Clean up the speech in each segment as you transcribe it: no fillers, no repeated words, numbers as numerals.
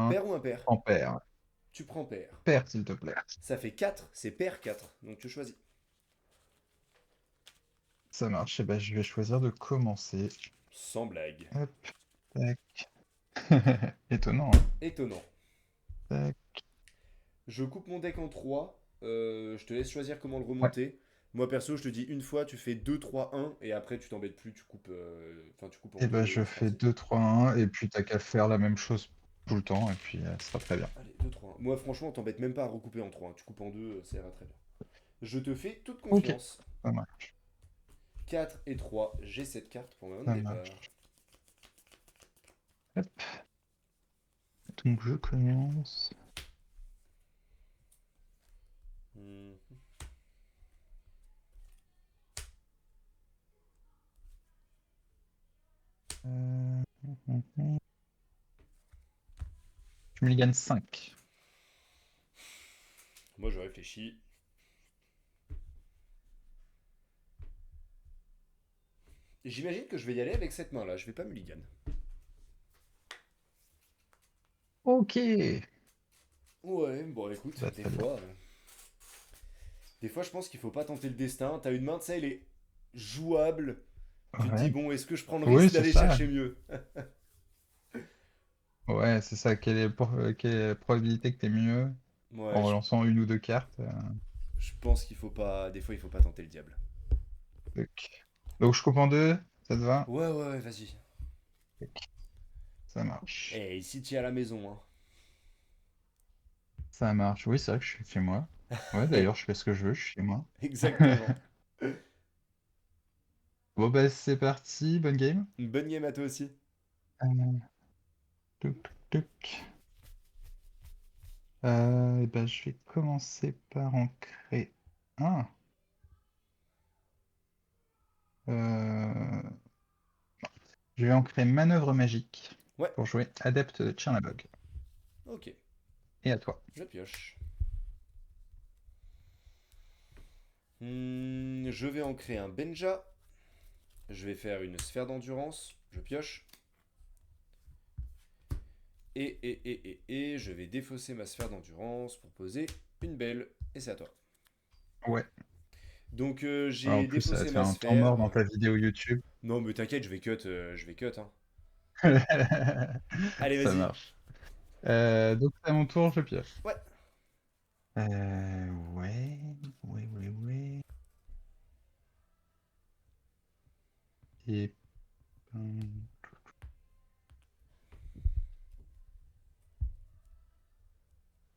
1. Pair ou impair? En paire. Tu prends pair. Paire, s'il te plaît. Ça fait 4, c'est pair 4. Donc tu choisis. Ça marche. Et ben, je vais choisir de commencer. Sans blague. Hop, tac. Étonnant, hein. Étonnant. Tac. Je coupe mon deck en 3. Je te laisse choisir comment le Ouais. remonter. Moi perso, je te dis une fois, tu fais 2, 3, 1 et après tu t'embêtes plus, tu coupes, enfin, tu coupes en Et ben, 2 je et c'est fais parti. 2, 3, 1. Et puis, t'as qu'à faire la même chose tout le temps. Et puis, ça sera très bien. Allez, 2, 3, 1. Moi franchement, t'embête même pas à recouper en 3, hein. Tu coupes en 2, ça ira très bien. Je te fais toute Ok. confiance. Ça marche. 4 et 3, j'ai cette carte pour ma main de Ça départ. marche. Hop. Donc, je commence. Hmm. Euh, Je me gagne 5. Moi je réfléchis. J'imagine que je vais y aller avec cette main là, je vais pas mulligan. Ok. Ouais, bon écoute, Bah, très bien. des fois je pense qu'il faut pas tenter le destin. T'as une main, tu sais, elle est jouable. Tu te dis, Ouais. bon, est-ce que je prends le Oui, risque c'est d'aller ça. chercher mieux? Ouais, c'est ça. Quelle est la probabilité que t'aies mieux Ouais, en relançant une ou deux cartes? je pense qu'il faut pas. Des fois, il faut pas tenter le diable. Donc, je coupe en deux. Ça te va? Ouais, ouais, ouais, vas-y. Ça marche. Eh, ici, tu es à la maison, hein. Ça marche. Oui, c'est vrai que je suis chez moi. Ouais, d'ailleurs, je fais ce que je veux. Je suis chez moi. Exactement. Bon, bah, c'est parti. Bonne game. Une bonne game à toi aussi. Euh, Touc, touc, touc. Eh ben, je vais commencer par en créer un. Euh, Je vais en créer manœuvre magique Ouais, pour jouer adepte de Tchernabog. ok. Et à toi. Je pioche. Je vais en créer un Benja. Je vais faire une sphère d'endurance. Je pioche. Et je vais défausser ma sphère d'endurance pour poser une belle. Et c'est à toi. Ouais. Donc En j'ai plus, ça va défaussé te ma faire un temps sphère. mort dans ta vidéo YouTube. Non mais t'inquiète, je vais cut, hein. Allez, Ça vas-y. marche. Donc, à mon tour, je pioche. Ouais. Ouais, ouais. Et ben,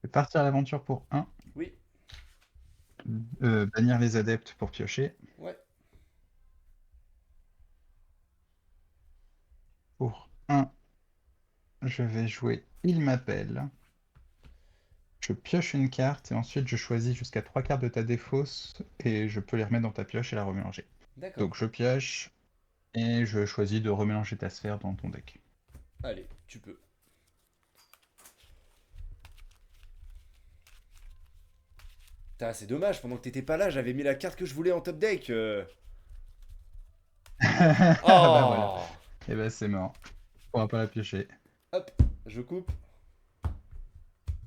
je vais partir à l'aventure pour un. Oui. Bannir les adeptes pour piocher. Ouais. Pour un, je vais jouer Il m'appelle. Je pioche une carte et ensuite je choisis jusqu'à 3 cartes de ta défausse et je peux les remettre dans ta pioche et la remélanger. D'accord. Donc je pioche et je choisis de remélanger ta sphère dans ton deck. Allez, tu peux. Putain, c'est dommage, pendant que t'étais pas là, j'avais mis la carte que je voulais en top deck. Bah voilà. Oh. Et bah c'est mort. On pourra pas la piocher. Hop, je coupe.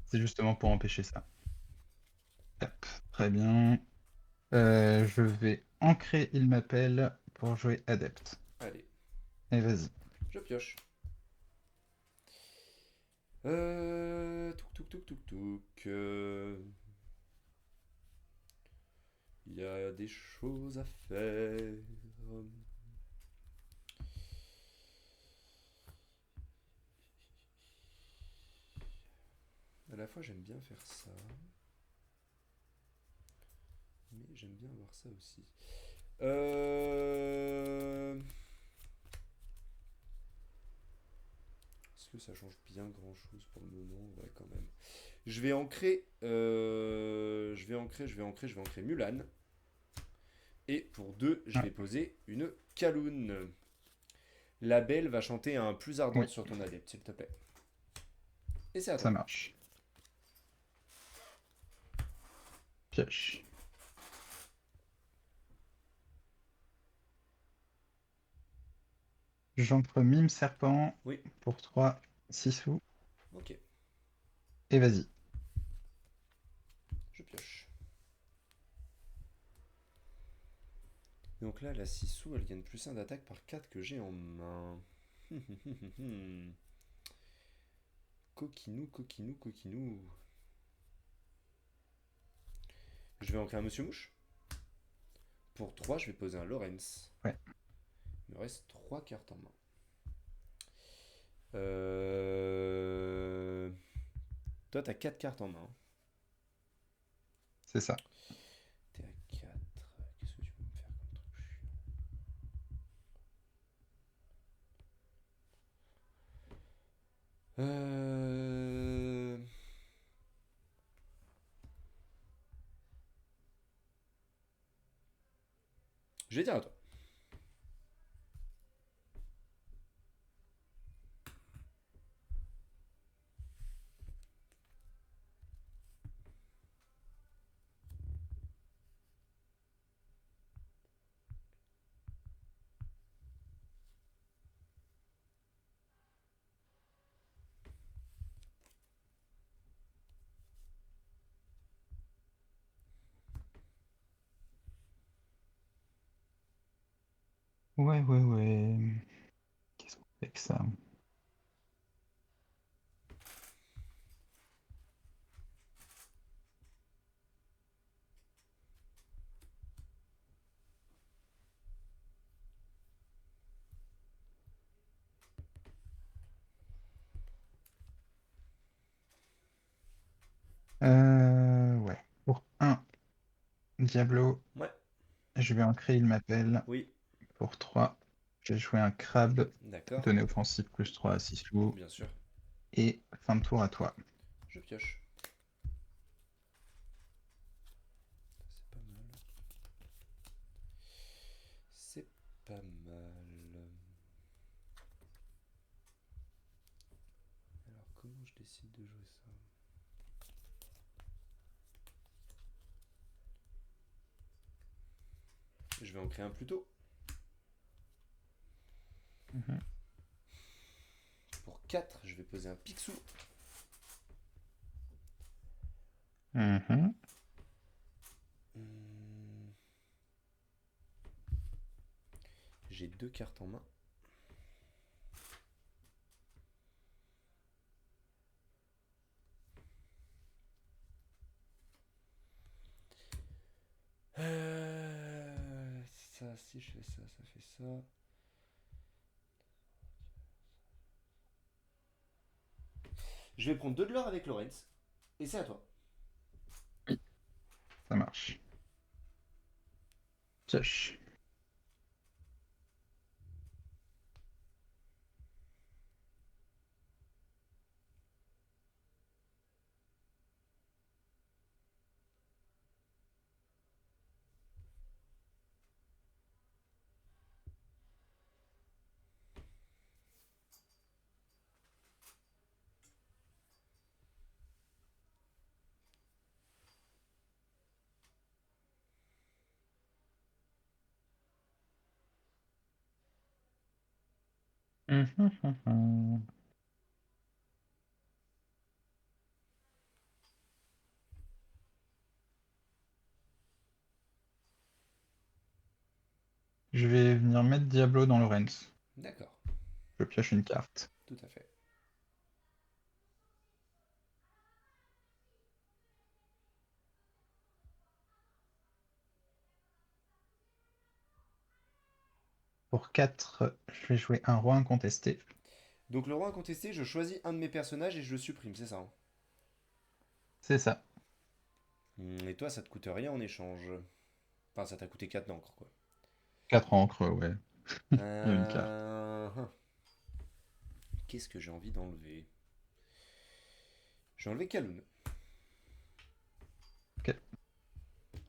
C'est justement pour empêcher ça. Hop, très bien. Je vais ancrer Il m'appelle pour jouer Adepte. Allez, Et vas-y. je pioche. Touk. Il y a des choses à faire. À la fois, j'aime bien faire ça. Mais j'aime bien voir ça aussi. Est-ce que ça change bien grand chose pour le moment? Ouais, quand même. Je vais ancrer Mulan. Et pour 2, je Ah, vais poser une Kaloun. La belle va chanter un plus ardente oui, sur ton adepte, s'il te plaît. Et c'est à ça toi. marche. Pioche. J'entre Mime Serpent Oui, pour 3, 6 sous. ok. Et vas-y. Je pioche. Donc là, la 6 sous, elle gagne plus 1 d'attaque par 4 que j'ai en main. Coquinou, coquinou, coquinou. Je vais en créer un Monsieur Mouche. Pour 3, je vais poser un Lorenz. Ouais, Il me reste 3 cartes en main. Euh... Toi, t'as 4 cartes en main. c'est ça. T'es à 4. Qu'est-ce que tu peux me faire comme truc chiant? Je vais dire à toi. Ouais, ouais, ouais. Qu'est-ce qu'on fait avec ça? Ouais. Pour un Diablo, Ouais, je vais en créer, il m'appelle. oui, Pour 3, je vais jouer un crabe, d'accord, donner offensif plus 3 à 6 loups. bien sûr. Et fin de tour à toi. Je pioche. C'est pas mal. C'est pas mal. Alors, comment je décide de jouer ça? Je vais en créer un plus tôt. Mhm. Pour 4, je vais poser un Picsou. Mhm. Hmm. J'ai 2 cartes en main. Ça, si je fais ça, ça fait ça. Je vais prendre 2 de l'or avec Lorenz. Et c'est à toi. Ça marche. Pioche. Mhm. Je vais venir mettre Diablo dans Lorenz. D'accord, Je pioche une carte. tout à fait. Pour 4, je vais jouer un roi incontesté. Donc le roi incontesté, je choisis un de mes personnages et je le supprime, c'est ça, hein? C'est ça. Et toi, ça te coûte rien en échange. Enfin, ça t'a coûté 4 d'encre, quoi. 4 encres, ouais. Il y a une carte. Hum. Qu'est-ce que j'ai envie d'enlever? J'ai enlevé Kaloun. Ok.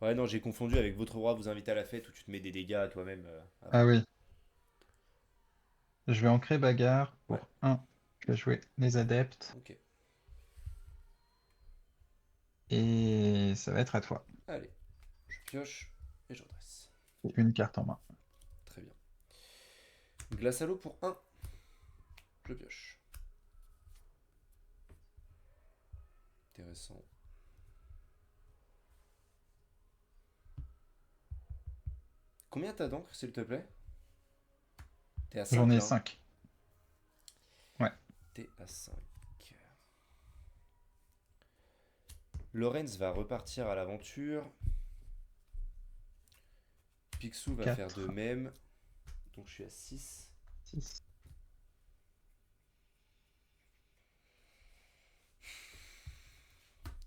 Ouais, non, j'ai confondu avec Votre Roi vous invite à la fête où tu te mets des dégâts à toi-même Ah avant. oui. Je vais ancrer bagarre. Ouais, Pour un, je vais jouer les adeptes. ok. Et ça va être à toi. Allez, je pioche et je redresse. Et une carte en main. Très bien. Glace à l'eau pour un. Je pioche. Intéressant. Combien t'as d'encre, s'il te plaît? T'es à J'en 5 ai là, hein? 5. Ouais. T'es à 5. Lorenz va repartir à l'aventure. Picsou va faire de 4, même. Donc je suis à 6. 6.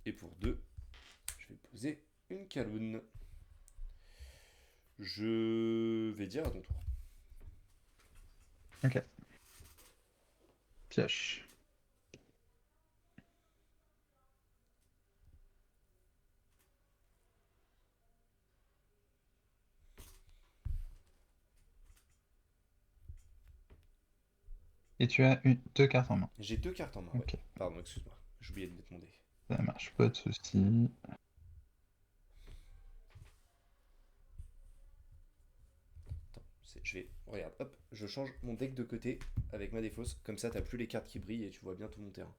Et pour 2, je vais poser une caloune. Je vais dire à ton tour. Ok. Pioche. Et tu as 2 cartes en main. J'ai 2 cartes en main, ouais. Ok. Pardon, excuse-moi. J'ai oublié de mettre mon dé. Ça marche, pas de souci. Attends, je vais. Regarde, hop, je change mon deck de côté avec ma défausse. Comme ça, t'as plus les cartes qui brillent et tu vois bien tout mon terrain.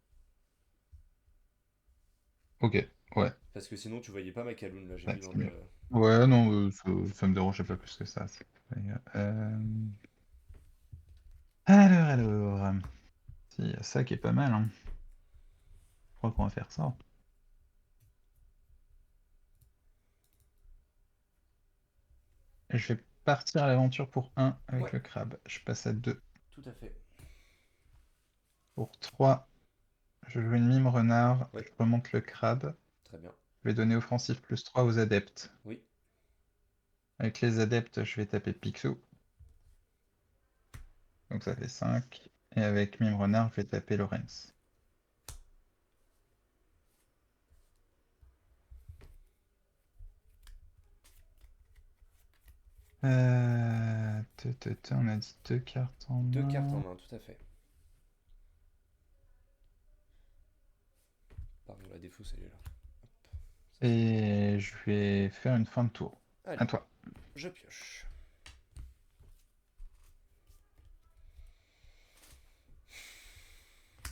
Ok. Ouais. Parce que sinon, tu voyais pas ma caloune là, j'ai Ouais, mis dans c'est le. mieux. Ouais, non, ça me dérangeait pas plus que ça. Alors. Si, y a ça qui est pas mal, hein. Je crois qu'on va faire ça. Je vais partir à l'aventure pour 1 avec Ouais, le crabe. Je passe à 2. tout à fait. Pour 3, je joue une mime renard. Ouais, Je remonte le crabe. très bien. Je vais donner offensif +3 aux adeptes. Oui, Avec les adeptes, je vais taper Picsou. Donc ça fait 5. Et avec mime renard, je vais taper Lorenz. On a dit 2 cartes en 2 cartes en main. main, tout à fait. Pardon, la défausse, elle est là. Hop, ça c'est bon. Et je vais faire une fin de tour. À Allez, toi. je pioche.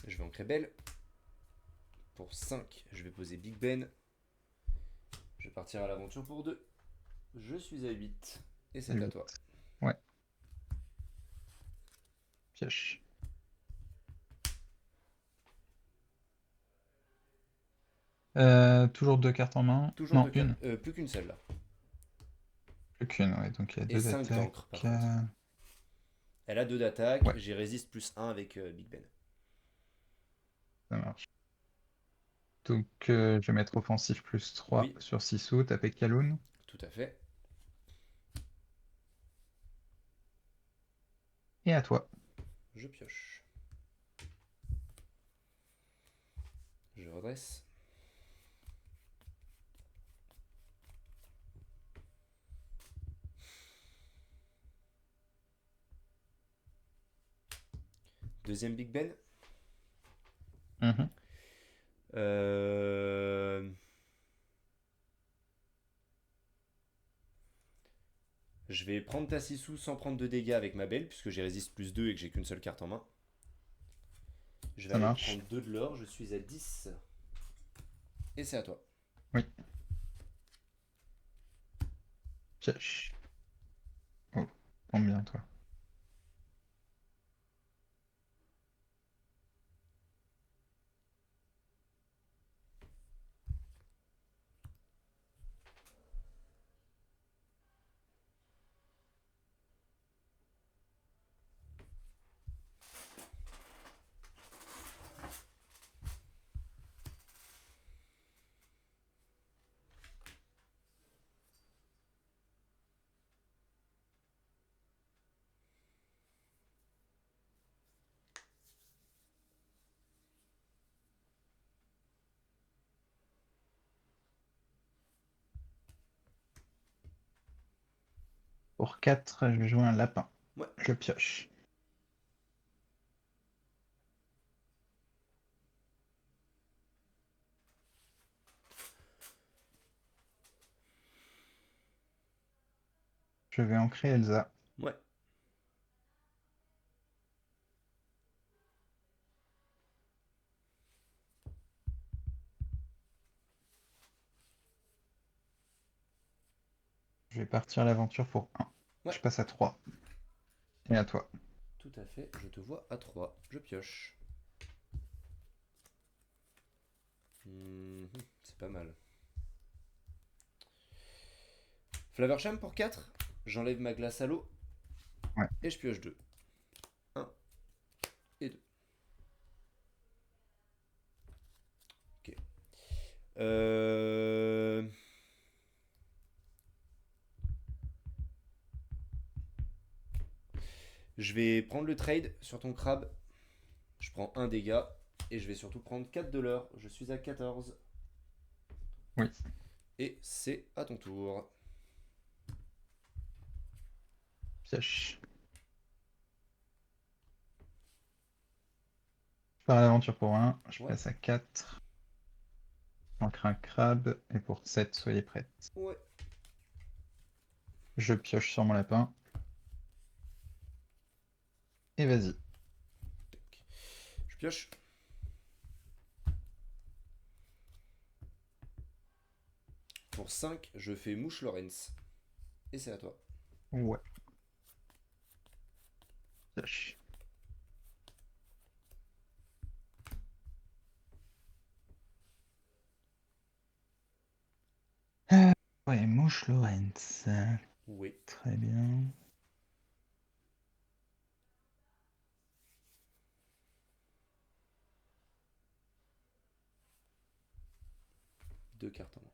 Je vais ancrer belle. Pour 5, je vais poser Big Ben. Je vais partir à l'aventure pour 2. Je suis à 8. Et c'est à 8. toi. Ouais, pioche. Toujours 2 cartes en main. Toujours Non, 2 cartes. une. Plus qu'une seule là. Plus qu'une, ouais. Donc il y a Et 2 5 d'attaque. d'encre par contre. Elle a 2 d'attaque. Ouais, J'ai résiste plus 1 avec Big Ben. ça marche. Donc je vais mettre offensif +3 Oui, sur Sissou, taper Kaloun. tout à fait. Et à toi. Je pioche. Je redresse. Deuxième Big Ben. Mhm. Euh... Je vais prendre ta 6 sous sans prendre de dégâts avec ma belle, puisque j'ai résiste plus 2 et que j'ai qu'une seule carte en main. Je vais Ça aller prendre marche. 2 de l'or, je suis à 10. Et c'est à toi. Oui, pioche. Oh, combien toi? Pour 4, je vais jouer un lapin. Ouais. Je pioche. Je vais ancrer Elsa. Ouais. Je vais partir à l'aventure pour 1. Ouais, Je passe à 3. Et à toi. tout à fait. Je te vois à 3. Je pioche. C'est pas mal. Flaversham pour 4. J'enlève ma glace à l'eau. Ouais. Et je pioche 2. 1 et 2. Ok. Je vais prendre le trade sur ton crabe. Je prends un dégât. Et je vais surtout prendre 4 de l'heure. Je suis à 14. Oui. Et c'est à ton tour. Pioche. Je pars à l'aventure pour 1. Je Ouais. passe à 4. J'ancre un crabe. Et pour 7, soyez prêts. Ouais. Je pioche sur mon lapin. Et vas-y. Tac. Je pioche. Pour 5, je fais Mouche Lorenz. Et c'est à toi. Ouais. Pioche. Ouais, Mouche Lorenz. Oui. Très bien. Deux cartes en main.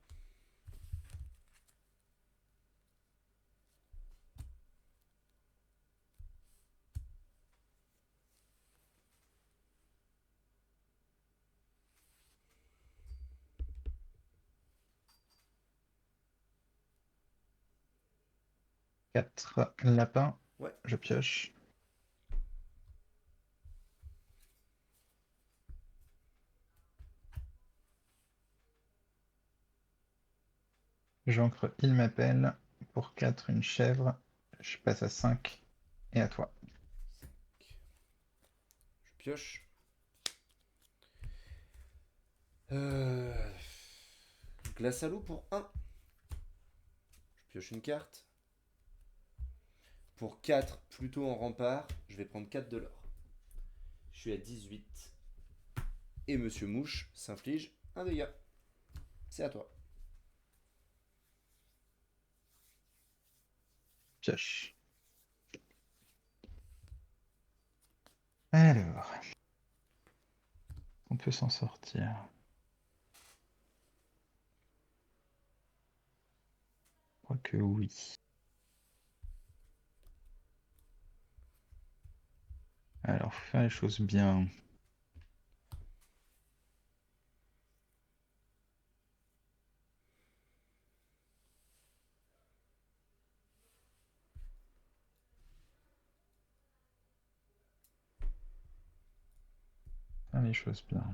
Quatre lapins. Ouais. Je pioche. J'ancre Il m'appelle. Pour 4, une chèvre. Je passe à 5. Et à toi. Je pioche. Euh... Glace à l'eau pour 1. Je pioche une carte. Pour 4, plutôt en rempart, je vais prendre 4 de l'or. Je suis à 18. Et Monsieur Mouche s'inflige un dégât. C'est à toi. Pioche. Alors, on peut s'en sortir. Je crois que oui. Alors, faut faire les choses bien. Faire les choses bien.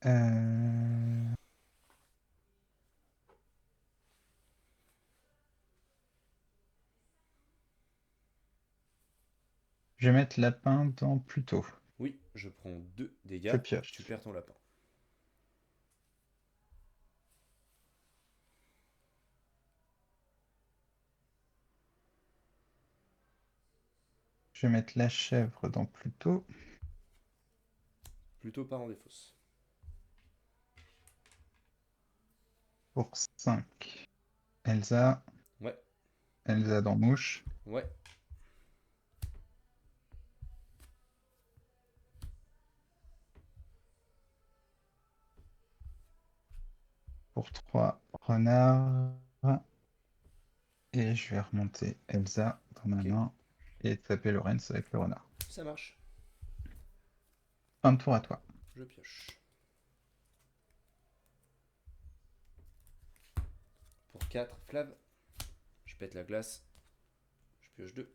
Euh, Je vais mettre lapin dans Pluto. Oui, je prends 2 Je dégâts. Tu pioche. perds ton lapin. Je vais mettre la chèvre dans Pluto. Plutôt pas en défausse. Pour 5. Elsa. Ouais. Elsa dans Mouche. Ouais. Pour 3. Renard. Et je vais remonter Elsa dans ma Ok. main. Et taper Lorenz avec le renard. Ça marche. Un tour à toi. Je pioche. Pour 4, Flav. Je pète la glace. Je pioche 2.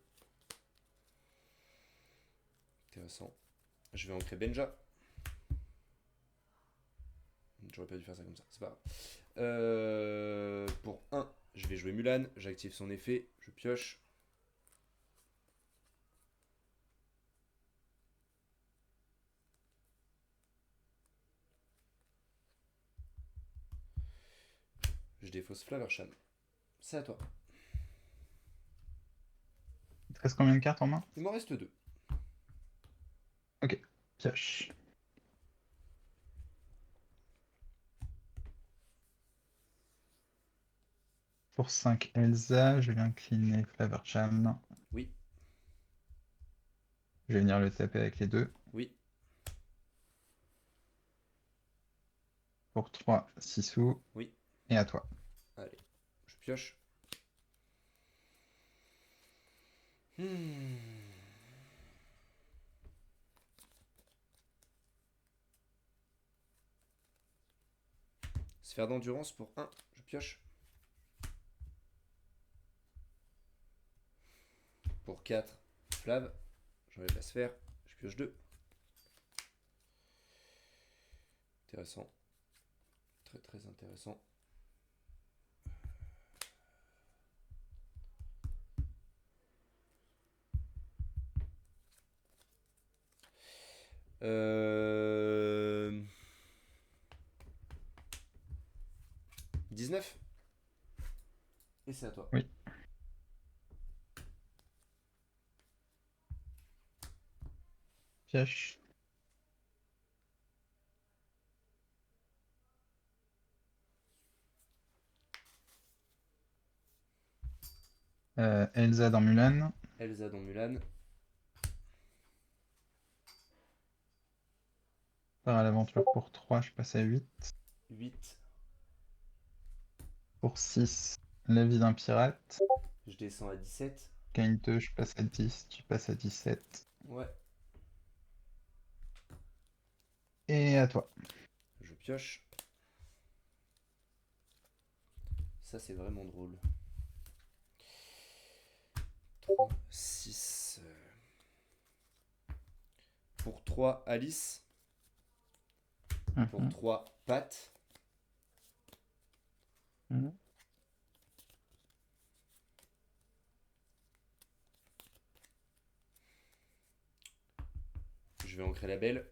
Intéressant. Je vais ancrer Benja. J'aurais pas dû faire ça comme ça, c'est pas grave. Pour 1, je vais jouer Mulan, j'active son effet, je pioche. Je défausse Flaversham. C'est à toi. Il te reste combien de cartes en main? Il m'en reste 2. Ok, pioche. Pour 5 Elsa, je vais incliner Flaverjam. Oui, Je vais venir le taper avec les deux. oui. Pour 3, Sissou. Oui. Et à toi. Allez, je pioche. Hmm. Sphère d'endurance pour 1, je pioche. Pour 4, Flav. J'enlève la sphère, je pioche 2. Intéressant. Très très intéressant. Euh... 19. Et c'est à toi. Oui. Pioche. Elsa dans Mulan. Elsa dans Mulan. Part à l'aventure pour 3, je passe à 8. 8. Pour 6, la vie d'un pirate. Je descends à 17. Gagne 2, je passe à 10. Tu passes à 17. Ouais. Et à toi. Je pioche. Ça, c'est vraiment drôle. 3, 6. Pour 3, Alice. Pour Mhm. 3, Pat. Mhm. Je vais ancrer la belle.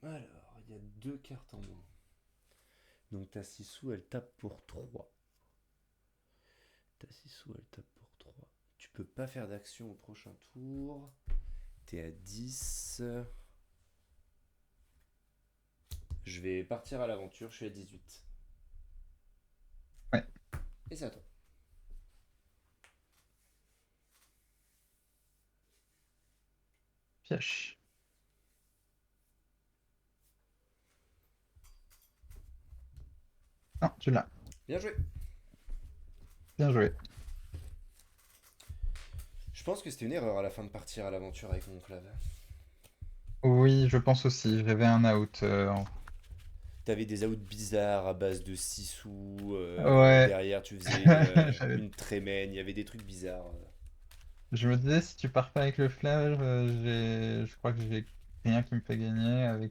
Alors, il y a 2 cartes en moins. Donc ta Sissou, elle tape pour 3. Ta Sissou, elle tape pour 3. Tu peux pas faire d'action au prochain tour. T'es à 10. Je vais partir à l'aventure, je suis à 18. Ouais. Et c'est à toi. Pioche. Non, tu l'as. Bien joué. Bien joué. Je pense que c'était une erreur à la fin de partir à l'aventure avec mon Flav. Oui, je pense aussi. J'avais un out. T'avais des outs bizarres à base de 6 sous. Ouais. Derrière, tu faisais J'avais- une trémène. Il y avait des trucs bizarres. Je me disais, si tu pars pas avec le flash, je crois que j'ai rien qui me fait gagner.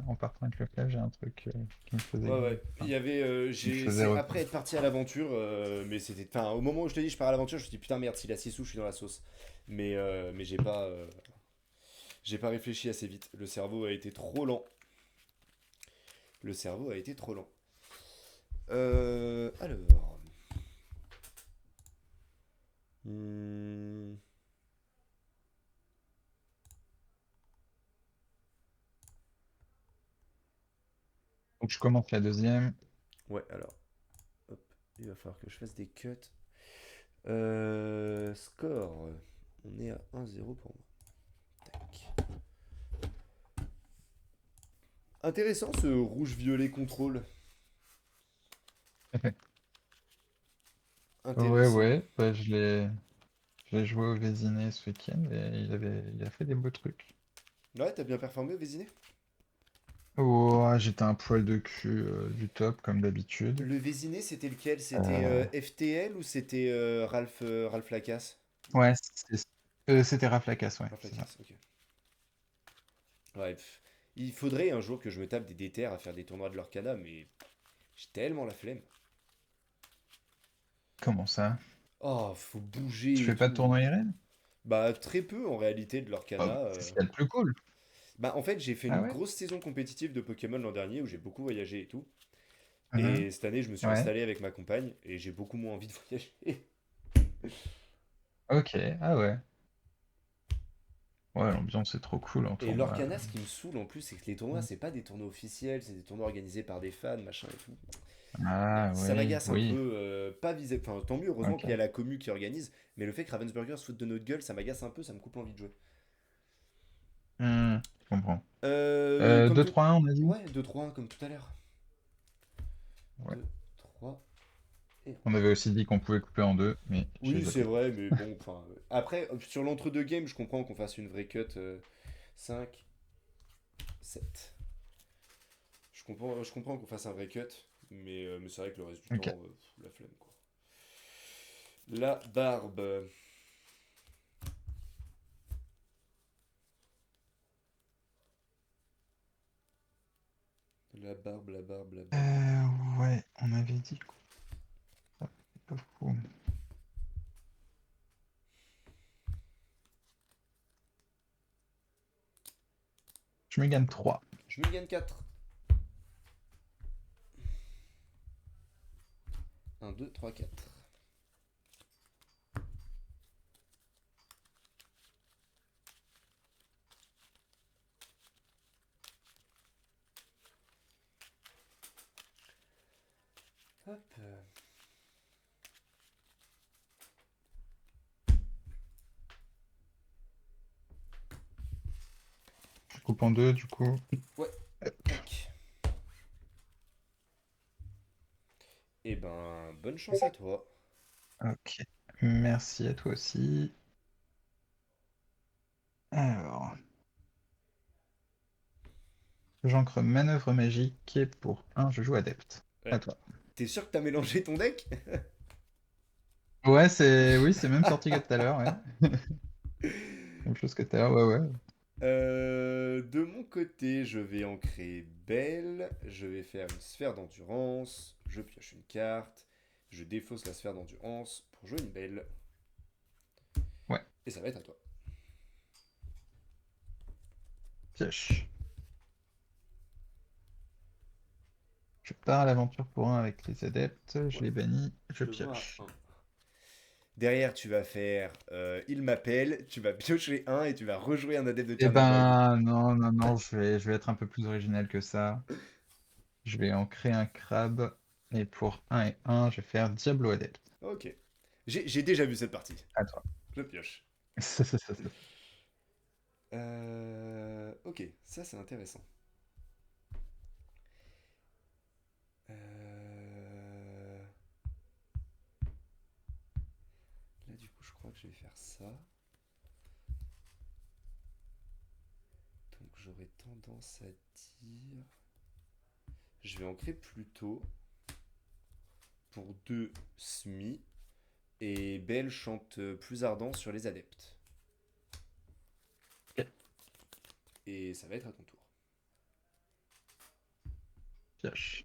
En partant avec le flash, j'ai un truc qui me faisait Ouais, gagner. ouais. Il Enfin, y avait. qui me faisait C'est autant. après être parti à l'aventure, mais c'était. Enfin, au moment où je te dis je pars à l'aventure, je me suis dit putain merde, s'il a 6 sous, je suis dans la sauce. Mais j'ai pas. J'ai pas réfléchi assez vite. Le cerveau a été trop lent. Le cerveau a été trop lent. Alors. Hmm. Donc je commence la deuxième. Ouais, alors. Hop. Il va falloir que je fasse des cuts. Score. On est à 1-0 pour moi. Tac. Intéressant ce rouge-violet contrôle. Ouais, Intéressant. ouais. Bah, je l'ai joué au Vésiné ce week-end et il a fait des beaux trucs. Ouais, t'as bien performé au Vésiné. Oh, j'étais un poil de cul du top, comme d'habitude. Le Vésiné, c'était lequel? C'était Euh, FTL ou c'était Ralph Lacasse? Ouais, c'était Raflakas, ouais, Ralph c'est ça. Lacasse, ok. Ouais, il faudrait un jour que je me tape des déterres à faire des tournois de l'Orcana, mais j'ai tellement la flemme. Comment ça? Oh, faut Tu bouger et fais pas de tout. tournoi IRL? Bah, très peu en réalité de Bah, l'Orcana. c'est ce qu'il y a de plus cool. Bah, en fait, j'ai fait Ah une ouais? grosse saison compétitive de Pokémon l'an dernier où j'ai beaucoup voyagé et tout. Mhm. Et cette année, je me suis Ouais. installé avec ma compagne et j'ai beaucoup moins envie de voyager. Ok, ah ouais. Ouais, l'ambiance est trop cool en Et tournoi. l'Orcana, ce qui me saoule en plus, c'est que les tournois, c'est pas des tournois officiels, c'est des tournois organisés par des fans, machin et tout. Ah Ça oui, m'agace un oui. peu, pas visé. Enfin, tant mieux, heureusement qu'il y a Ok. la commu qui organise, mais le fait que Ravensburger se foute de notre gueule, ça m'agace un peu, ça me coupe l'envie de jouer. Je comprends. Comme tout. 2-3-1, on a dit? Ouais, 2-3-1 comme tout à l'heure. Ouais. 2, 3 et... On avait aussi dit qu'on pouvait couper en deux, mais j'ai Oui, c'est zappé. vrai, mais bon, enfin. Après, sur l'entre-deux games, je comprends qu'on fasse une vraie cut 5, 7. Je comprends qu'on fasse un vrai cut, mais c'est vrai que le reste du Ok. temps, la flemme, quoi. La barbe. La barbe, la barbe, la barbe. Ouais, on avait dit quoi? C'est pas fou. Je me gagne 3. Je me gagne 4. 1, 2, 3, 4. Hop. Je coupe en deux, du coup. Ouais, tac. Eh ben, bonne chance à toi. Ok. Merci à toi aussi. Alors, j'ancre manœuvre magique et pour un, je joue adepte. À Ouais. toi. T'es sûr que t'as mélangé ton deck? Ouais, oui, c'est même sorti que tout à l'heure, ouais. Même chose que tout à l'heure, ouais, ouais. De mon côté, je vais ancrer Belle, je vais faire une sphère d'endurance, je pioche une carte, je défausse la sphère d'endurance pour jouer une Belle, Ouais, et ça va être à toi. pioche. Je pars à l'aventure pour un avec les adeptes, je Ouais, les bannis, je je te vois pioche. à 1. Derrière, tu vas faire Il m'appelle, tu vas piocher un et tu vas rejouer un adepte de Eh Tiernaberg. ben, non, non, non, je vais être un peu plus original que ça. Je vais en créer un crabe, et pour un et un, je vais faire Diablo adepte. Ok. J'ai déjà vu cette partie. À toi. Je pioche. Ok, ça c'est intéressant. Euh, Là, du coup, je crois que je vais faire ça. Donc, j'aurais tendance à dire. Je vais ancrer plutôt pour 2 SMI. Et Belle chante plus ardent sur les adeptes. Ok, Et ça va être à ton tour. pioche.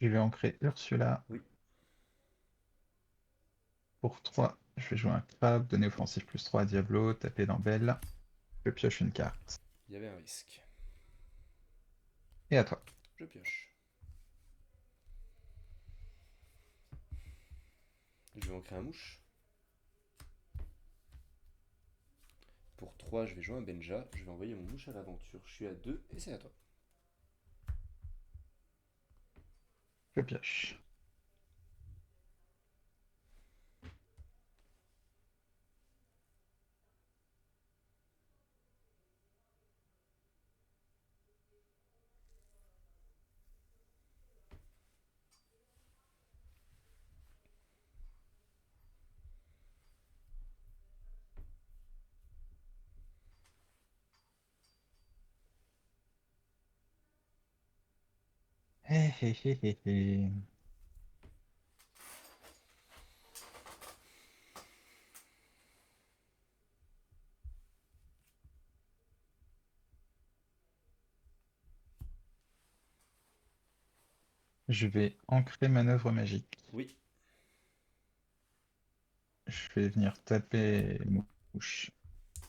Je vais ancrer Ursula. Oui, Pour 3, je vais jouer un crabe, donner offensif plus 3 à Diablo, taper dans Belle. Je pioche une carte. il y avait un risque. Et à toi. Je pioche. Je vais ancrer un mouche. Pour 3, je vais jouer un Benja. Je vais envoyer mon mouche à l'aventure. Je suis à 2 et c'est à toi. Je pioche. Hé, hé, hé, hé, hé. Je vais ancrer manœuvre magique. Oui, Je vais venir taper mouche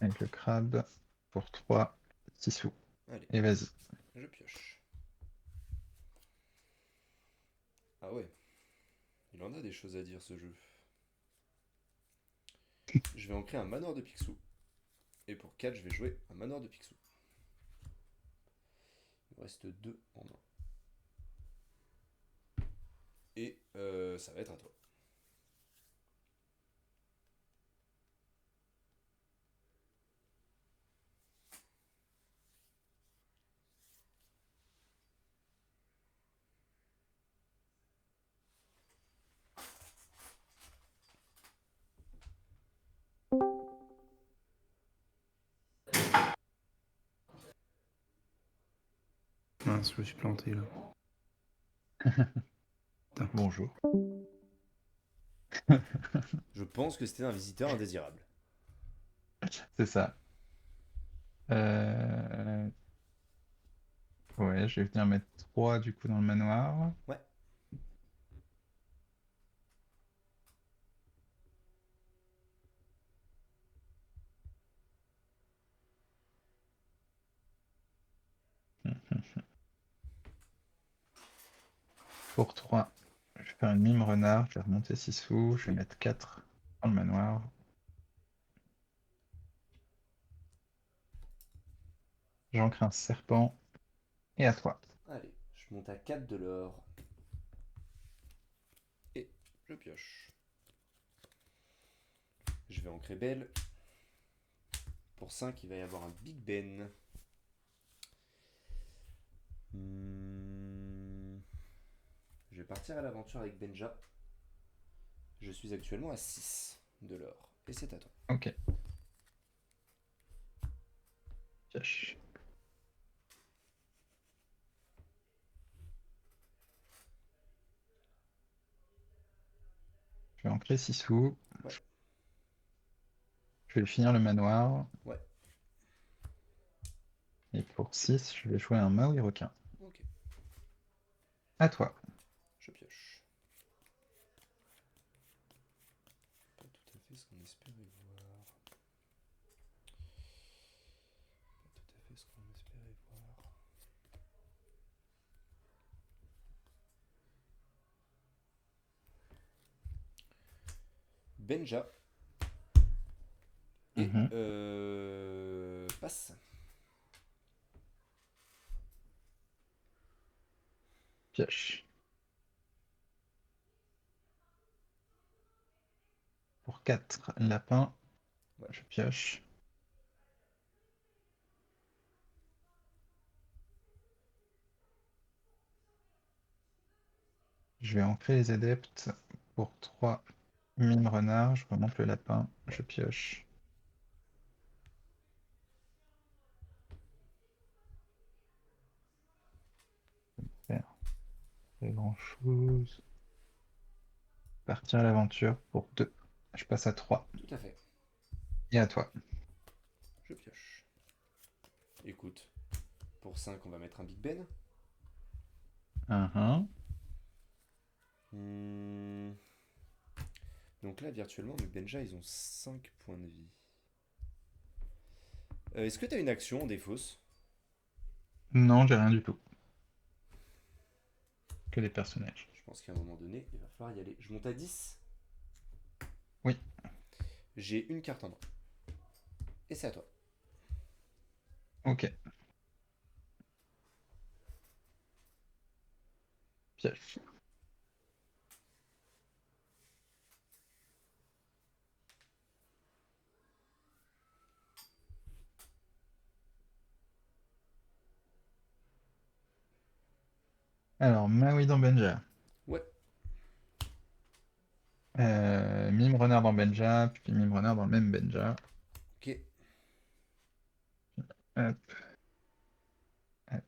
avec le crabe pour 3 6 sous. allez, Et vas-y. je pioche. Ah ouais, il en a des choses à dire ce jeu. Je vais ancrer un manoir de Picsou. Et pour 4, je vais jouer un manoir de Picsou. Il me reste 2 en main. Et ça va être à toi. Mince, je me suis planté là. Bonjour. Je pense que c'était un visiteur indésirable. C'est ça. Euh, Ouais, je vais venir mettre 3 du coup dans le manoir. Ouais. Pour 3, je vais faire une mime renard. Je vais remonter 6 sous. Je vais Oui. mettre 4 dans le manoir. J'ancre un serpent. Et à toi. Allez, je monte à 4 de l'or. Et je pioche. Je vais ancrer belle. Pour 5, il va y avoir un Big Ben. Je vais partir à l'aventure avec Benja. Je suis actuellement à 6 de l'or. Et c'est à toi. Ok. Pioche. Je vais ancrer 6 sous. Ouais, Je vais finir le manoir. ouais, Et pour 6, je vais jouer un Maui requin. ok. À toi. Je pioche. Pas tout à fait ce qu'on espérait voir. Pas tout à fait ce qu'on espérait voir. Benja. Et Mhm. passe. Pioche. Pour 4 lapins, Ouais. je pioche. Je vais ancrer les adeptes. Pour 3 mime renard, je remonte le lapin. Ouais. Je pioche. Faire pas grand-chose. Partir à l'aventure pour 2. Je passe à 3. Tout à fait. Et à toi. Je pioche. Écoute, pour 5, on va mettre un Big Ben. Mhm. Hmm. Donc là, virtuellement, mes Benja, ils ont 5 points de vie. Est-ce que t'as une action en défausse? Non, j'ai rien du tout. Que des personnages. Je pense qu'à un moment donné, il va falloir y aller. Je monte à 10. Oui, J'ai une carte en main. Et c'est à toi. ok. Piège. Alors, Maui dans Benja. Ouais, Mime renard dans Benja, puis mime renard dans le même Benja. ok. Hop, hop.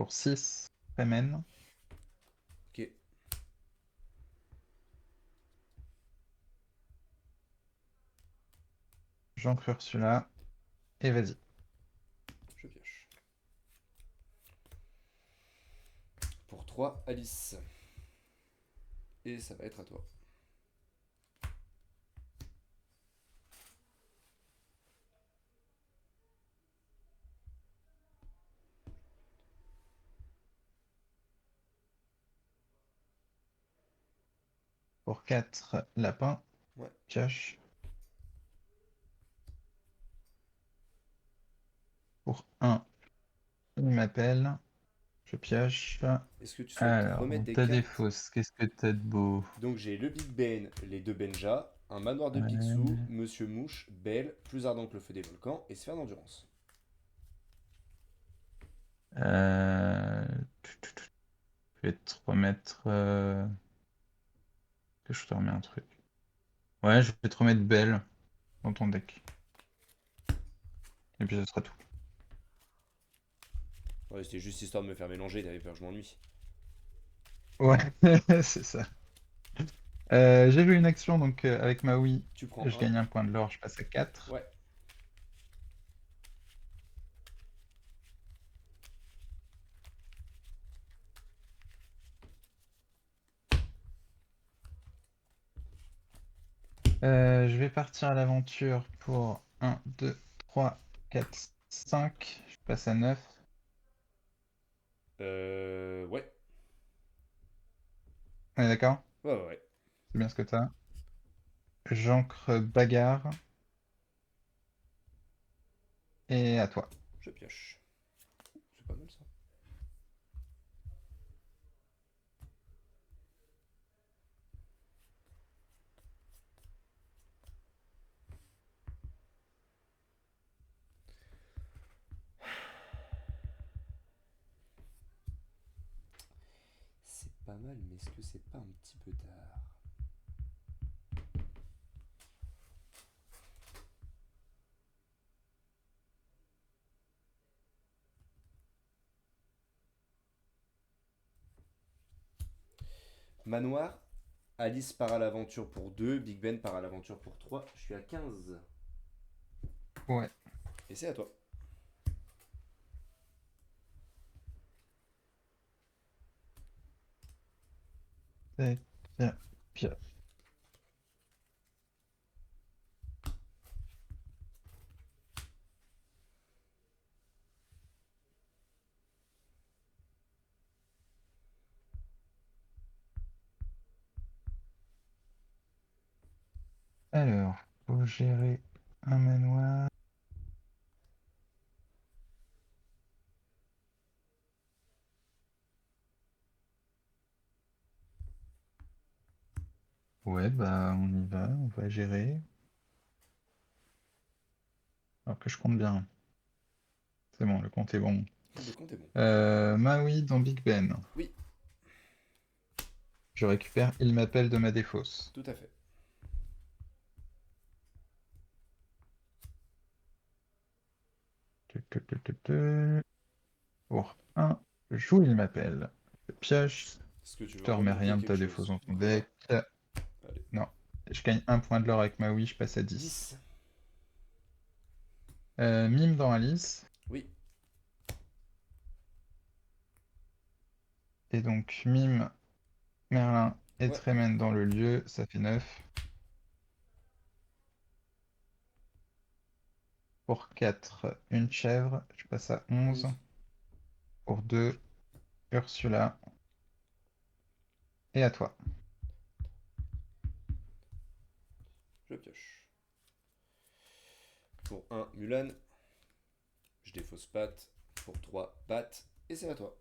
Pour 6, Fremen. Ok. J'ancre Ursula. Et vas-y. Je pioche. Pour 3, Alice. Et ça va être à toi. Pour 4, lapin. Ouais. Pioche. Pour 1, il m'appelle. Je pioche. Est-ce que tu souhaites Alors, remettre des t'as des cartes? fausses. Qu'est-ce que t'as de beau? Donc j'ai le Big Ben, les deux Benja, un manoir de Picsou, Ouais. Monsieur Mouche, Belle, plus ardent que le feu des volcans et sphère d'endurance. Euh, Je vais te remettre. Que je te remets un truc. Ouais, je vais te remettre Belle dans ton deck. Et puis ce sera tout. Ouais, c'était juste histoire de me faire mélanger, t'avais peur que je m'ennuie. Ouais, c'est ça. J'ai joué une action, donc avec Maui, Tu prends je un. gagne un point de l'or, je passe à 4. Ouais. Je vais partir à l'aventure pour 1, 2, 3, 4, 5. Je passe à 9. Ouais. On est d'accord? Ouais, ouais, ouais. C'est bien ce que t'as. J'ancre bagarre. Et à toi. Je pioche. C'est pas mal ça. C'est pas mal, mais est-ce que c'est pas un petit peu tard? Manoir, Alice part à l'aventure pour 2, Big Ben part à l'aventure pour 3. Je suis à 15. Ouais. Et c'est à toi. Tac, tac, tac. Alors, faut gérer un manoir. Ouais, bah on y va, on va gérer. Alors que je compte bien. C'est bon, le compte est bon. Le compte est bon. Maui dans Big Ben. Oui, Je récupère Il m'appelle de ma défausse. tout à fait. Tuc, tuc, tuc, tuc, tuc. Pour 1, je joue Il m'appelle. Je pioche. Est-ce que tu Je veux te remets rebooker rien de ta quelque défausse chose? dans ton Encore un. deck. Allez. Non. Je gagne un point de l'or avec Maui, je passe à 10. 10. Mime dans Alice. Oui. Et donc Mime, Merlin et Ouais. Tremen dans le lieu, ça fait 9. Pour 4, une chèvre, je passe à 11. 11. Pour 2, Ursula. Et à toi. Je pioche. Pour 1, Mulan. Je défausse patte. Pour 3, patte. Et c'est à toi.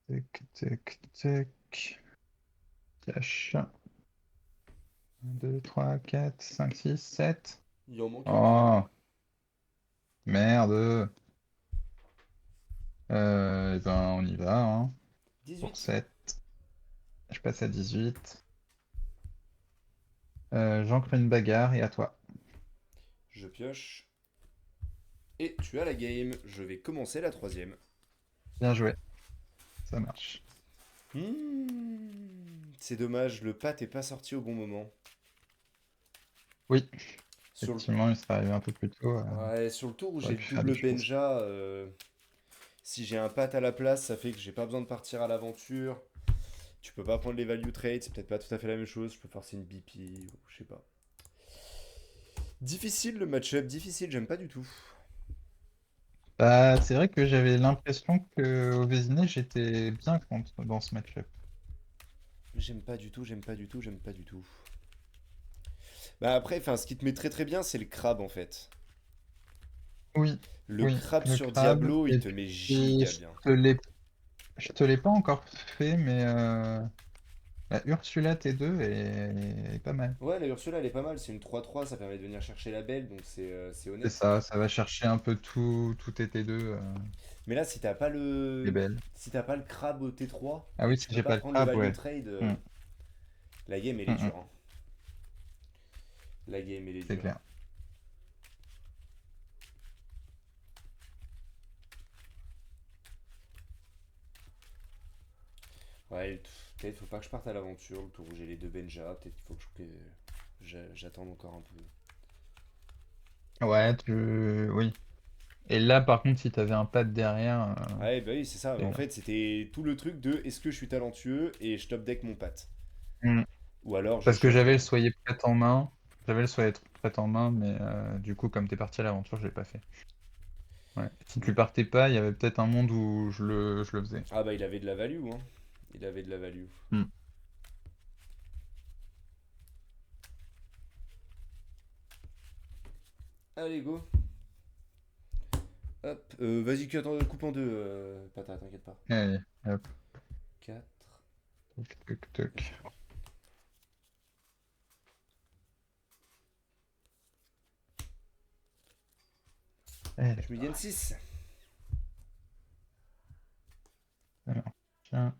Tac, tac, tac. Cache. 1, 2, 3, 4, 5, 6, 7. Il en manque un. Oh, merde. Eh ben, on y va, hein. Pour 18. 7, je passe à 18. J'ancre une bagarre et à toi. Je pioche. Et tu as la game. Je vais commencer la troisième. Bien joué. Ça marche. C'est dommage, le pat est pas sorti au bon moment. Oui, Sur le... effectivement, il serait arrivé un peu plus tôt. Ouais, sur le tour où J'aurais j'ai le pu faire des double choses. Benja, si j'ai un pat à la place, ça fait que j'ai pas besoin de partir à l'aventure. Tu peux pas prendre les value trades, c'est peut-être pas tout à fait la même chose. Je peux forcer une BP, ou je sais pas. Difficile le match-up, difficile, j'aime pas du tout. Bah, c'est vrai que j'avais l'impression que au Vésiné, j'étais bien contre dans ce match-up. J'aime pas du tout, j'aime pas du tout, j'aime pas du tout. Bah après, enfin, ce qui te met très très bien, c'est le crabe en fait. Oui, Le oui, crabe le sur crabe. Diablo, il Et te met puis, giga bien. je te l'ai pas encore fait, mais la Ursula T2 est pas mal. Ouais, la Ursula, elle est pas mal, c'est une 3-3, ça permet de venir chercher la belle, donc c'est C'est honnête. ça, ça va chercher un peu tout tes T2, Mais là, si t'as pas les le... belles. Si t'as pas le crabe au T3, Ah et oui, que tu si peux j'ai pas pas le prendre le crabe, value ouais. trade, Hmm, la game, elle est hmm, dure, hein. La game, elle est c'est dure. clair. Ouais, peut-être faut pas que je parte à l'aventure, le tour où j'ai les deux Benja, peut-être qu'il faut j'attende encore un peu. Ouais, oui. Et là, par contre, si t'avais un pad derrière, Ouais, bah oui, c'est ça. c'est En bien. fait, c'était tout le truc de est-ce que je suis talentueux et je top deck mon pat. Hmm. Ou alors je Parce que shove j'avais le rien. soyer prêt en main. J'avais le soyer prêt en main, mais du coup, comme t'es parti à l'aventure, je l'ai pas fait. Ouais. Si tu partais pas, il y avait peut-être un monde où je le faisais. Ah bah il avait de la value, hein. Il avait de la value. Hmm. Allez, go. Hop. Vas-y, coupe en deux, Pata, t'inquiète pas. Allez, hop, 4. toc, toc, toc. Allez, Je me gagne 6. alors, tiens.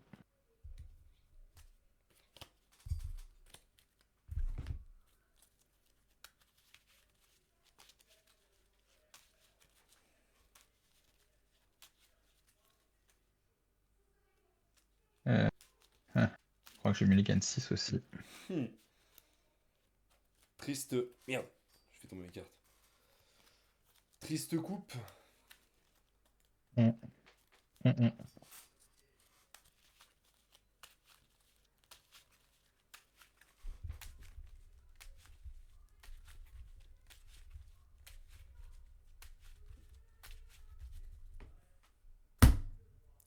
Euh, ah, je crois que j'ai mulligan 6 aussi. Triste. Merde. Je fais tomber mes cartes. Triste coupe. Hmm, hmm, hmm.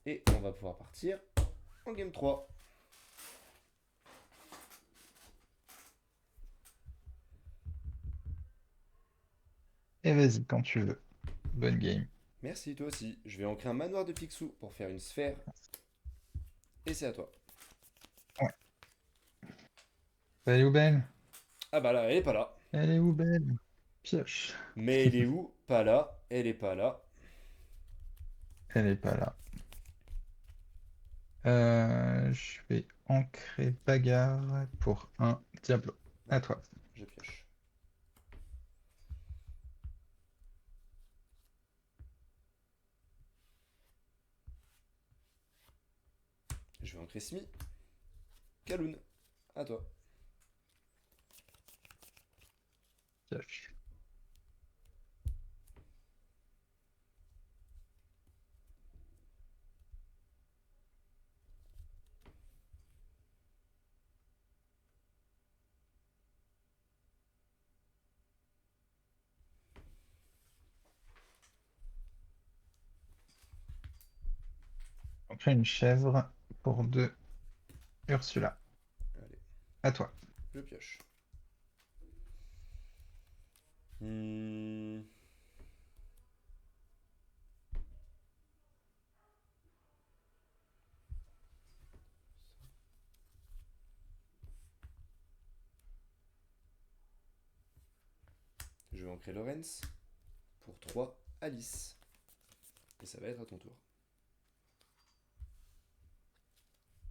Et on va pouvoir partir en game 3. Et vas-y, quand tu veux. Bonne game. Merci, toi aussi. Je vais ancrer un manoir de Picsou pour faire une sphère. Et c'est à toi. Ouais. Elle est où, belle? Ah bah là, elle est pas là. Elle est où, belle? Pioche. Mais elle est où? Pas là. Elle est pas là. Elle est pas là. Je vais ancrer bagarre pour un Diablo. À D'accord. toi. Je pioche. Je vais ancrer Smi. Kaloun. À toi. Pioche. Ancrer une chèvre pour deux Ursula. Allez, À toi. je pioche. Hmm. Je vais ancrer Lorenz. Pour 3, Alice. Et ça va être à ton tour.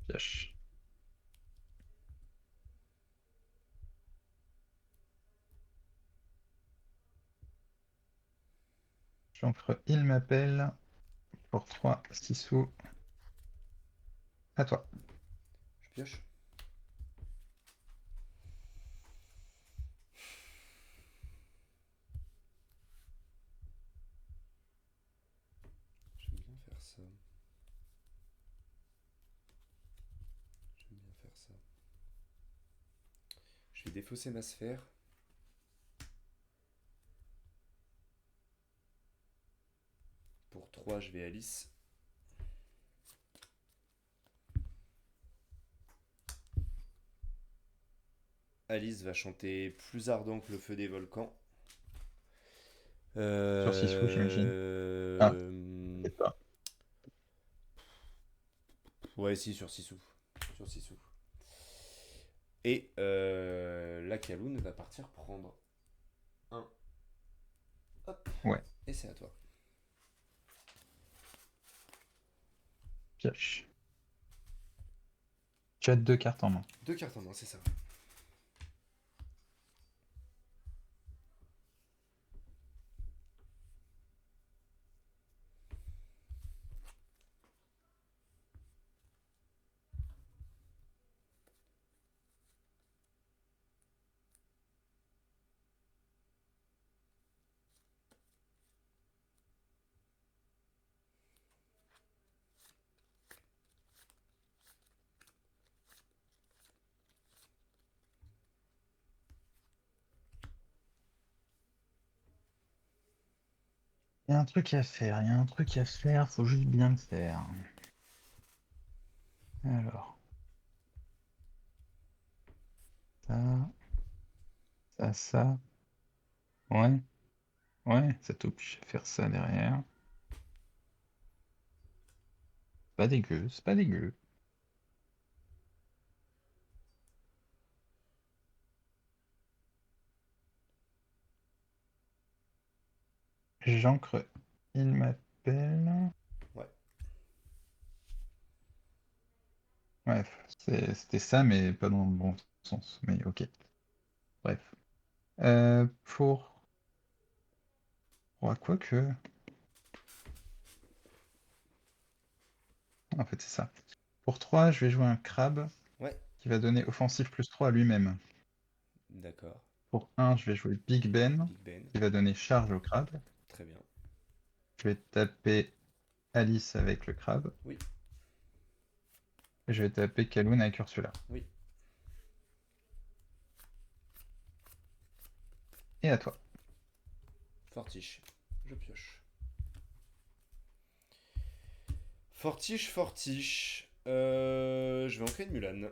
Pioche. J'encre il m'appelle pour 3 6 sous. À toi. Je pioche. J'aime bien faire ça. J'aime bien faire ça. Je vais défausser ma sphère. Pour 3, je vais Alice. Alice va chanter plus ardent que le feu des volcans. Sur 6 sous, j'imagine. Ah, peut-être pas. Ouais, si, sur 6 sous. Sur 6 sous. Et la Kaloun va partir prendre un. Hop. Ouais, Et c'est à toi. pioche. Tu as 2 cartes en main. 2 cartes en main, c'est ça. Il y a un truc à faire, il y a un truc à faire, faut juste bien le faire. Alors, ça. Ouais, ouais, ça t'oblige à faire ça derrière. Pas dégueu, c'est pas dégueu. J'encre, il m'appelle. Ouais. Ouais, c'était ça, mais pas dans le bon sens. Mais ok, bref. Pour... quoi que... En fait, c'est ça. Pour 3, je vais jouer un crabe Ouais. qui va donner offensif plus 3 à lui-même. D'accord. Pour 1, je vais jouer Big Ben Big Ben. qui va donner charge au crabe. Très bien. Je vais taper Alice avec le crabe. Oui. Et je vais taper Kaloun avec Ursula. Oui. Et à toi. Fortiche. Je pioche. Fortiche, fortiche. Je vais ancrer une Mulan.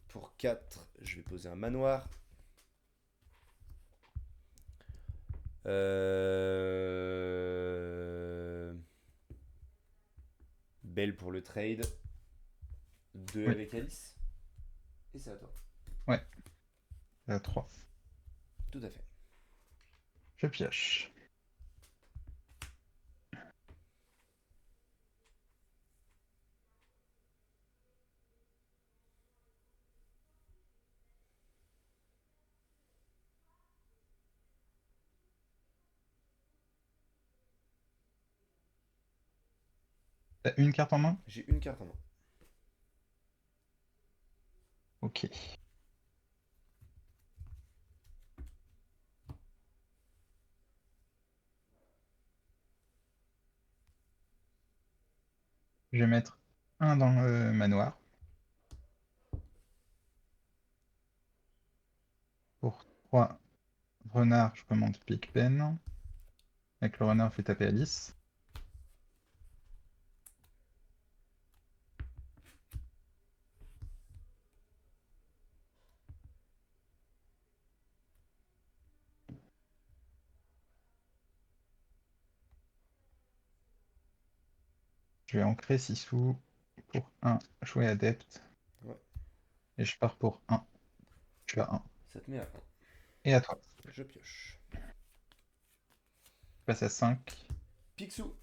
Pour 4, je vais poser un manoir. Belle pour le trade. 2 Oui, avec Alice. Et c'est à toi. ouais, à 3. Tout à fait. Je pioche. T'as une carte en main? J'ai une carte en main. Ok. Je vais mettre un dans le manoir. Pour 3 renards, je remonte Big Ben. Avec le renard, je vais taper Alice. Je vais ancrer 6 sous. Pour 1, jouer adepte. Ouais. Et je pars pour 1. Je suis à 1. Ça te met à 1. Et à toi. Je pioche. Je passe à 5. Picsou.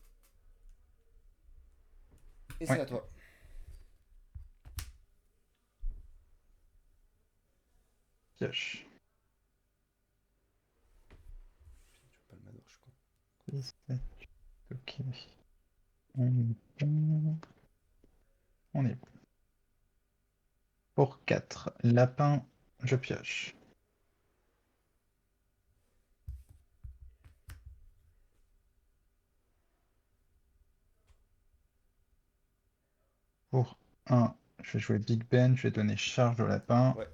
Et c'est Ouais, à toi. pioche. Putain, tu veux pas le manoir, je crois. 6, 7, ok. On est bon. On est bon. Pour 4 lapins, je pioche. Pour 1, je vais jouer Big Ben, je vais donner charge au lapin. Ouais.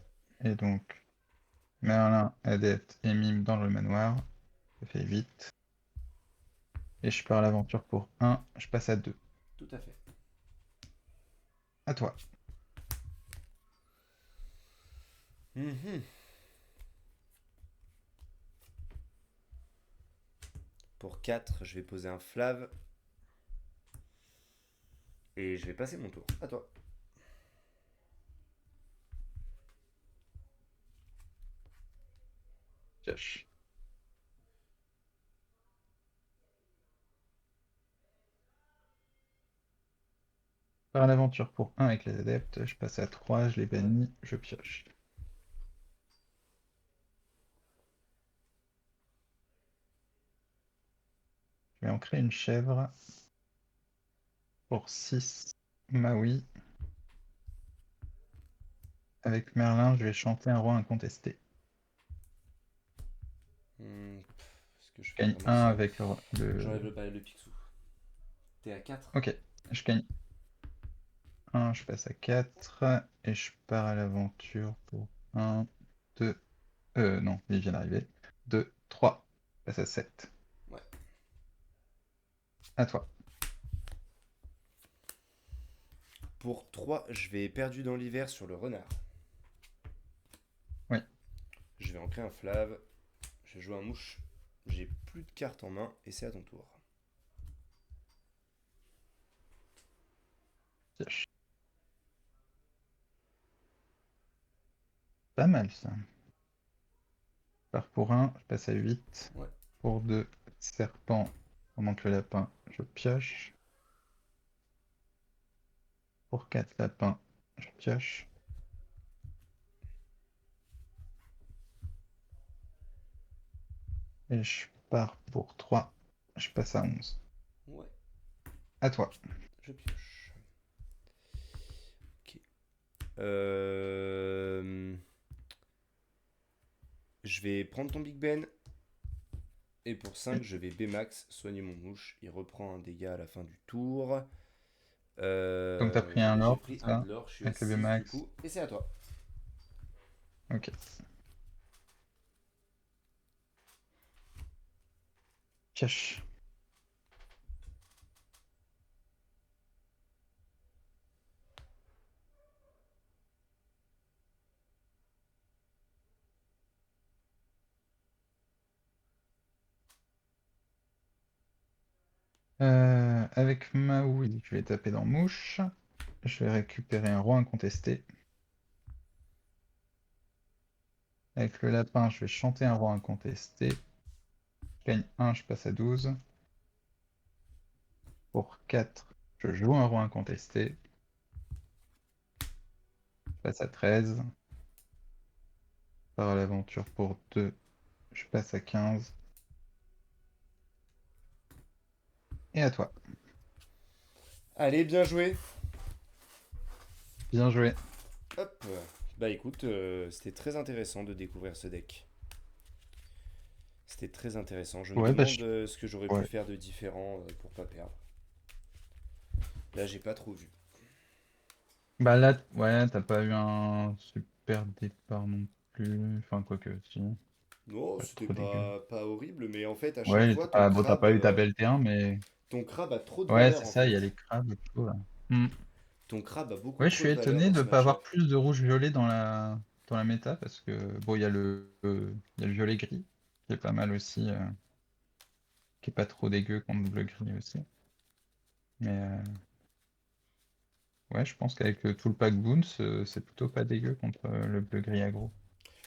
Et donc, Merlin, Adepte et Mime dans le manoir. Ça fait 8. Et je pars à l'aventure pour 1, je passe à 2. Tout à fait. À toi. Mhm. Pour 4, je vais poser un flave. Et je vais passer mon tour. À toi. Pioche. Par à l'aventure pour 1 avec les adeptes, je passe à 3, je les Ouais. bannis, je pioche. Je vais ancrer une chèvre. Pour 6, Maui. Avec Merlin, je vais chanter un roi incontesté. Est-ce que je Je fais gagne vraiment 1 ça? avec le... J'enlève le pixou. T'es à 4. Ok, je gagne 1, je passe à 4. Et je pars à l'aventure pour 1, 2... non, il vient d'arriver. 2, 3. Je passe à 7. Ouais. À toi. Pour 3, je vais perdu dans l'hiver sur le renard. Oui, Je vais ancrer un flave. Je joue un mouche. J'ai plus de cartes en main et c'est à ton tour. pioche. Pas mal ça. Je pars pour 1, je passe à 8. Ouais. Pour 2, serpent. Pendant que le lapin, je pioche. Pour 4 lapins, je pioche. Et je pars pour 3. Je passe à 11. Ouais. À toi. Je pioche. Ok. Je vais prendre ton Big Ben. Et pour 5, je vais B-Max, soigner mon mouche. Il reprend un dégât à la fin du tour. Donc t'as pris un J'ai or, pris c'est un de ça? l'or, je suis à Avec le 6 du Max. coup. Et c'est à toi. Ok. Pioche. Avec Maui, je vais taper dans Mouche. Je vais récupérer un roi incontesté. Avec le lapin, je vais chanter un roi incontesté. Je gagne 1, je passe à 12. Pour 4, je joue un roi incontesté. Je passe à 13. Par l'aventure pour 2, je passe à 15. Et à toi. Allez, bien joué. Bien joué. Hop. Bah écoute, c'était très intéressant de découvrir ce deck. C'était très intéressant. Je me Ouais, bah, demande ce que j'aurais pu ouais. faire de différent pour pas perdre. Là, j'ai pas trop vu. Bah là, ouais, t'as pas eu un super départ non plus. Enfin, quoi que, si. Non, Pas c'était trop dégueu. pas horrible, mais en fait, à chaque Ouais, fois, bon, t'as pas eu ta belle T1, mais ton crabe a trop de ouais, valeur c'est en ça, il y a fait. les crabes et tout, là. Hmm. Ton crabe a beaucoup Ouais, je trop suis de valeur étonné dans de ce pas avoir match-up. plus de rouge-violet dans la méta parce que bon, il y a le violet-gris qui est pas mal aussi, qui est pas trop dégueu contre le bleu-gris aussi. Mais ouais, je pense qu'avec tout le pack Boons, c'est plutôt pas dégueu contre le bleu-gris aggro.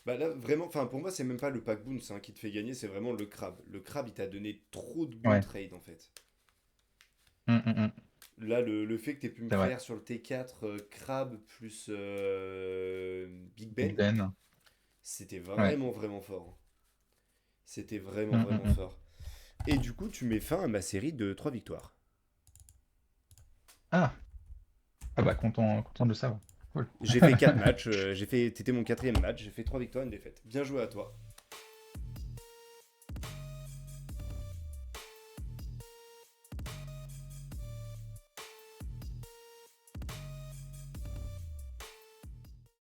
Bah là, vraiment, enfin pour moi, c'est même pas le pack boons qui te fait gagner, c'est vraiment le crabe. Le crabe, il t'a donné trop de bons Ouais. trades en fait. Mm. Là, le fait que t'aies pu me C'est vrai. faire sur le T4 crabe plus Big Big Ben, Ben. c'était Ouais. vraiment fort. C'était vraiment Mm. fort. Et du coup, tu mets fin à ma série de 3 victoires. Ah, ah bah content de le savoir. Cool. J'ai fait 4 matchs, t'étais mon quatrième match, j'ai fait 3 victoires, une défaite. Bien joué à toi.